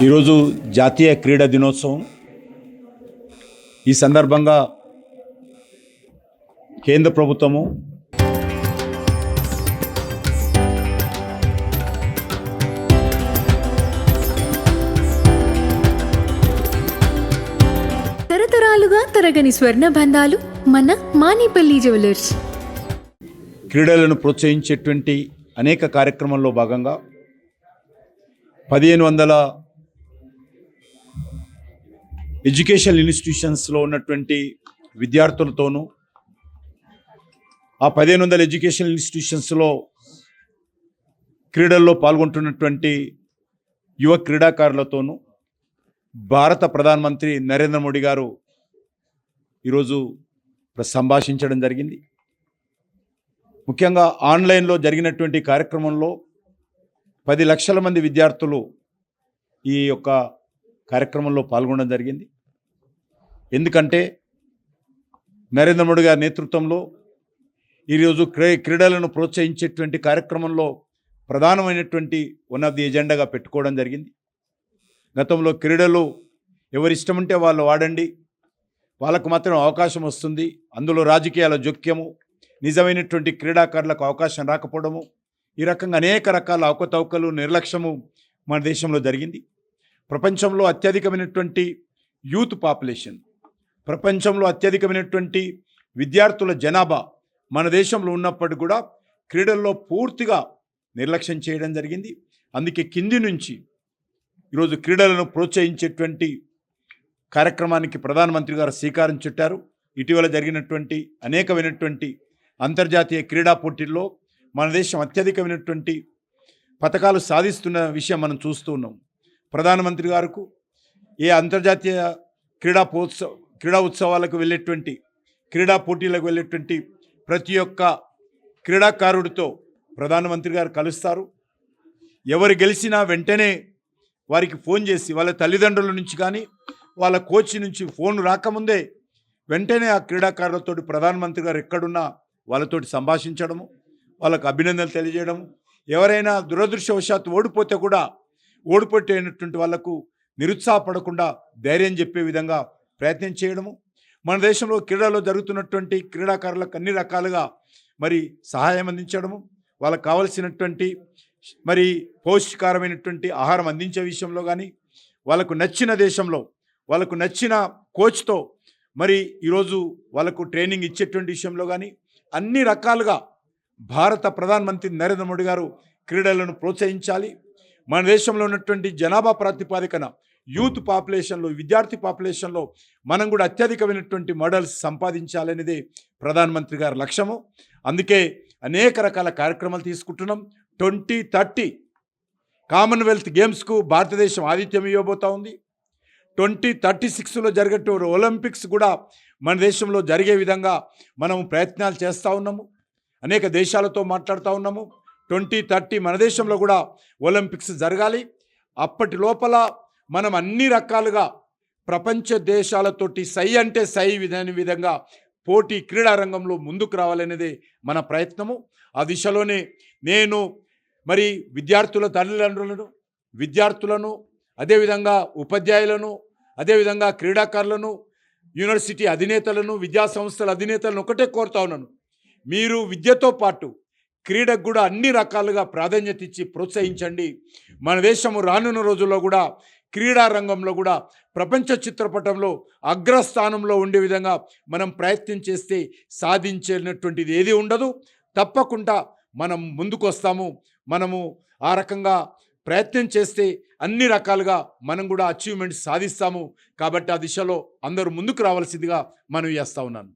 ఈరోజు జాతీయ క్రీడా దినోత్సవం. ఈ సందర్భంగా కేంద్ర ప్రభుత్వము తరతరాలుగా తరగని స్వర్ణ బంధాలు మన మానిపల్లి జ్యువెలర్స్. క్రీడలను ప్రోత్సహించేటువంటి అనేక కార్యక్రమాల్లో భాగంగా 1500 ఎడ్యుకేషనల్ ఇన్స్టిట్యూషన్స్లో ఉన్నటువంటి విద్యార్థులతోనూ, ఆ 1500 ఎడ్యుకేషనల్ ఇన్స్టిట్యూషన్స్లో క్రీడల్లో పాల్గొంటున్నటువంటి యువ క్రీడాకారులతోనూ భారత ప్రధానమంత్రి నరేంద్ర మోడీ గారు ఈరోజు సంభాషించడం జరిగింది. ముఖ్యంగా ఆన్లైన్లో జరిగినటువంటి కార్యక్రమంలో 10 లక్షల మంది విద్యార్థులు ఈ యొక్క కార్యక్రమంలో పాల్గొనడం జరిగింది. ఎందుకంటే నరేంద్ర మోడీ గారి నేతృత్వంలో ఈరోజు క్రీడలను ప్రోత్సహించేటువంటి కార్యక్రమంలో ప్రధానమైనటువంటి వన్ ఆఫ్ ది ఎజెండాగా పెట్టుకోవడం జరిగింది. గతంలో క్రీడలు ఎవరి ఇష్టం ఉంటే వాళ్ళు వాడండి, వాళ్ళకు మాత్రం అవకాశం వస్తుంది, అందులో రాజకీయాల జోక్యము, నిజమైనటువంటి క్రీడాకారులకు అవకాశం రాకపోవడము, ఈ రకంగా అనేక రకాల అవకతవకలు, నిర్లక్ష్యము మన దేశంలో జరిగింది. ప్రపంచంలో అత్యధికమైనటువంటి యూత్ పాపులేషన్, ప్రపంచంలో అత్యధికమైనటువంటి విద్యార్థుల జనాభా మన దేశంలో ఉన్నప్పటికీ కూడా క్రీడల్లో పూర్తిగా నిర్లక్ష్యం చేయడం జరిగింది. అందుకే కింది నుంచి ఈరోజు క్రీడలను ప్రోత్సహించేటువంటి కార్యక్రమానికి ప్రధానమంత్రి గారు శ్రీకారం చుట్టారు. ఇటీవల జరిగినటువంటి అనేకమైనటువంటి అంతర్జాతీయ క్రీడా పోటీల్లో మన దేశం అత్యధికమైనటువంటి పథకాలు సాధిస్తున్న విషయం మనం చూస్తూ ఉన్నాం. ప్రధానమంత్రి గారికి ఏ అంతర్జాతీయ క్రీడా ఉత్సవాలకు వెళ్ళేటువంటి, క్రీడా పోటీలకు వెళ్ళేటువంటి ప్రతి ఒక్క క్రీడాకారుడితో ప్రధానమంత్రి గారు కలుస్తారు. ఎవరు గెలిచినా వెంటనే వారికి ఫోన్ చేసి, వాళ్ళ తల్లిదండ్రుల నుంచి కానీ వాళ్ళ కోచ్ నుంచి ఫోన్ రాకముందే వెంటనే ఆ క్రీడాకారులతో ప్రధానమంత్రి గారు ఎక్కడున్నా వాళ్ళతోటి సంభాషించడము, వాళ్ళకు అభినందనలు తెలియజేయడము, ఎవరైనా దురదృష్టవశాత్తు ఓడిపోతే కూడా ఓడిపోయేటువంటి వాళ్లకు నిరుత్సాహపడకుండా ధైర్యం చెప్పే విధంగా ప్రయత్నం చేయడము, మన దేశంలో క్రీడలో జరుగుతున్నటువంటి క్రీడాకారులకు అన్ని రకాలుగా మరి సహాయం అందించడము, వాళ్ళకు కావలసినటువంటి మరి పౌష్టికారమైనటువంటి ఆహారం అందించే విషయంలో కానీ, వాళ్ళకు నచ్చిన దేశంలో వాళ్ళకు నచ్చిన కోచ్తో మరి ఈరోజు వాళ్ళకు ట్రైనింగ్ ఇచ్చేటువంటి విషయంలో కానీ అన్ని రకాలుగా భారత ప్రధానమంత్రి నరేంద్ర మోడీ గారు క్రీడలను ప్రోత్సహించాలి. మన దేశంలో ఉన్నటువంటి జనాభా ప్రాతిపాదికన యూత్ పాపులేషన్లో, విద్యార్థి పాపులేషన్లో మనం కూడా అత్యధికమైనటువంటి మెడల్స్ సంపాదించాలనేదే ప్రధానమంత్రి గారి లక్ష్యము. అందుకే అనేక రకాల కార్యక్రమాలు తీసుకుంటున్నాం. 2030 కామన్వెల్త్ గేమ్స్కు భారతదేశం ఆతిథ్యం ఇవ్వబోతూ ఉంది. 2036లో జరిగే ఒలింపిక్స్ కూడా మన దేశంలో జరిగే విధంగా మనం ప్రయత్నాలు చేస్తూ ఉన్నాము. అనేక దేశాలతో మాట్లాడుతూ ఉన్నాము. 2030 మన దేశంలో కూడా ఒలింపిక్స్ జరగాలి. అప్పటి లోపల మనం అన్ని రకాలుగా ప్రపంచ దేశాలతోటి సై అంటే సై విధాని విధంగా పోటీ క్రీడా రంగంలో ముందుకు రావాలనేదే మన ప్రయత్నము. ఆ దిశలోనే నేను మరి విద్యార్థుల తల్లిదండ్రులను, విద్యార్థులను, అదేవిధంగా ఉపాధ్యాయులను, అదేవిధంగా క్రీడాకారులను, యూనివర్సిటీ అధినేతలను, విద్యా సంస్థల అధినేతలను ఒకటే కోరుతా ఉన్నాను, మీరు విద్యతో పాటు క్రీడకు కూడా అన్ని రకాలుగా ప్రాధాన్యత ఇచ్చి ప్రోత్సహించండి. మన దేశము రానున్న రోజుల్లో కూడా క్రీడా రంగంలో కూడా ప్రపంచ చిత్రపటంలో అగ్రస్థానంలో ఉండే విధంగా మనం ప్రయత్నం చేస్తే సాధించేటటువంటిది ఏది ఉండదు. తప్పకుండా మనం ముందుకు వస్తాము. మనము ఆ రకంగా ప్రయత్నం చేస్తే అన్ని రకాలుగా మనం కూడా అచీవ్మెంట్స్ సాధిస్తాము. కాబట్టి ఆ దిశలో అందరూ ముందుకు రావాల్సిందిగా మనం చేస్తూ ఉన్నాను.